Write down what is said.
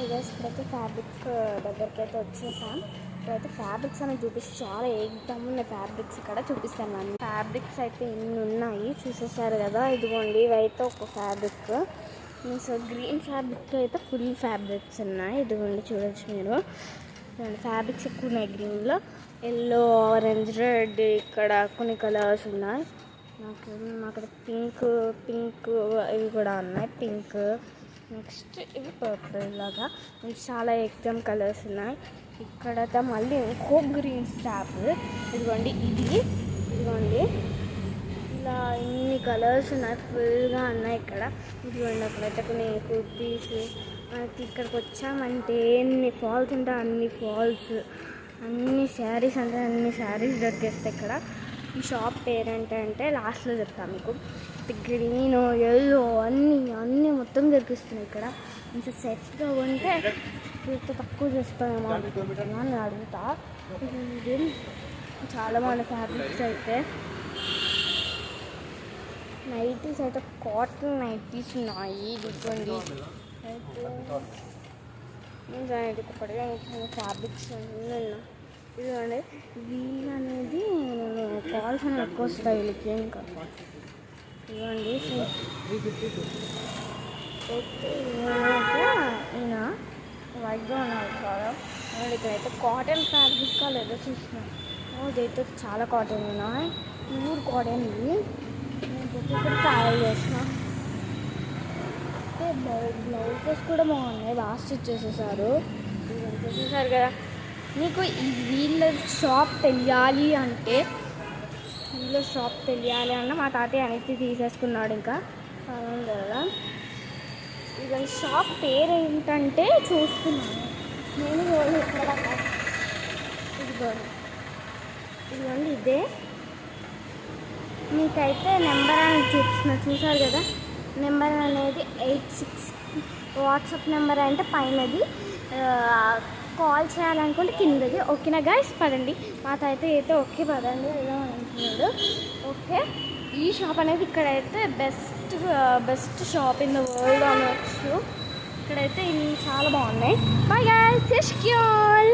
Guys ఇప్పుడైతే fabric దగ్గరికి అయితే వచ్చేసాం. ఇప్పుడైతే ఫ్యాబ్రిక్స్ అనేది చూపిస్తే చాలా ఏకదమ్ ఉన్నాయి. ఫ్యాబ్రిక్స్ ఇక్కడ చూపిస్తాను అన్ని ఫ్యాబ్రిక్స్ అయితే ఇన్ని ఉన్నాయి చూసేసారు కదా. ఇదిగోండి ఇవైతే ఒక ఫ్యాబ్రిక్. సో గ్రీన్ ఫ్యాబ్రిక్లో అయితే ఫుల్ ఫ్యాబ్రిక్స్ ఉన్నాయి. ఇదిగోండి చూడొచ్చు మీరు. ఫ్యాబ్రిక్స్ ఎక్కువ ఉన్నాయి గ్రీన్లో. ఎల్లో, ఆరెంజ్, రెడ్, ఇక్కడ కొన్ని కలర్స్ ఉన్నాయి. నాకు అక్కడ పింక్ ఇవి కూడా ఉన్నాయి. పింక్, నెక్స్ట్ ఇవి పర్పుల్ లాగా చాలా ఎక్దమ్ కలర్స్ ఉన్నాయి. ఇక్కడ మళ్ళీ ఇంకో గ్రీన్ స్టాప్. ఇదిగోండి ఇదిగోండి ఇలా ఇన్ని కలర్స్ ఉన్నాయి, ఫుల్గా ఉన్నాయి ఇక్కడ. ఇదిగోండి అక్కడైతే కొన్ని కుర్తీస్. మనకి ఇక్కడికి వచ్చామంటే ఎన్ని ఫాల్స్ ఉంటాయి అన్ని ఫాల్స్, అన్ని శారీస్ అంటే అన్ని శారీస్ దొరికేస్తాయి ఇక్కడ. ఈ షాప్ పేరేంటంటే లాస్ట్లో చెప్తాను మీకు. గ్రీన్, ఎల్లో అన్నీ మొత్తం దొరికిస్తున్నాయి ఇక్కడ. ఇంకా సెట్స్గా ఉంటే వీటితో తక్కువ చేస్తామేమో అని అడుగుతా. చాలా బాగుంది ఫ్యాబ్రిక్స్ అయితే. నైటీస్ అయితే కాటన్ నైటీస్ ఉన్నాయి. ఇదిగోండి అయితే ఇప్పటికే ఫ్యాబ్రిక్స్ అన్నీ ఉన్నాయి. ఇదిగోండి వీళ్ళు అనేది కాల్స్ అని ఎక్కువ వస్తాయి వీళ్ళకి. ఇంకా ఇవ్వండి ఈయన వైట్గా ఉన్నారు చాలా. ఇక్కడైతే కాటన్ ఫ్యాబ్రిక్ లేదో చూస్తున్నాను. ఇదైతే చాలా కాటన్ ఉన్నాయి, ప్యూర్ కాటన్. ఇవి నేను ఇక్కడ ట్రావెల్ చేసిన. బ్లౌజెస్ కూడా బాగున్నాయి, బాగా స్టిచ్ చేసేసారు. చూసేసారు కదా. మీకు వీళ్ళ షాప్ తెలియాలి అన్న మా తాతయ్య అనేది తీసేసుకున్నాడు. ఇంకా కదా ఇక షాప్ పేరు ఏంటంటే చూస్తున్నాను నేను. ఇదిగోండి ఇదే. మీకైతే నెంబర్ అని చూసారు కదా. నెంబర్ అనేది 86 వాట్సాప్ నెంబర్ అంటే పైనది. కాల్ చేయాలనుకుంటే కిందది. ఓకేనా గైస్? పదండి. మా తాత అయితే ఓకే పదండి వెళ్దాం అంటున్నాడు. ఓకే, ఈ షాప్ అనేది ఇక్కడైతే best shop in the world అనొచ్చు. ఇక్కడైతే ఇన్ని చాలా బాగున్నాయి. Bye guys, యష్క్యూల్.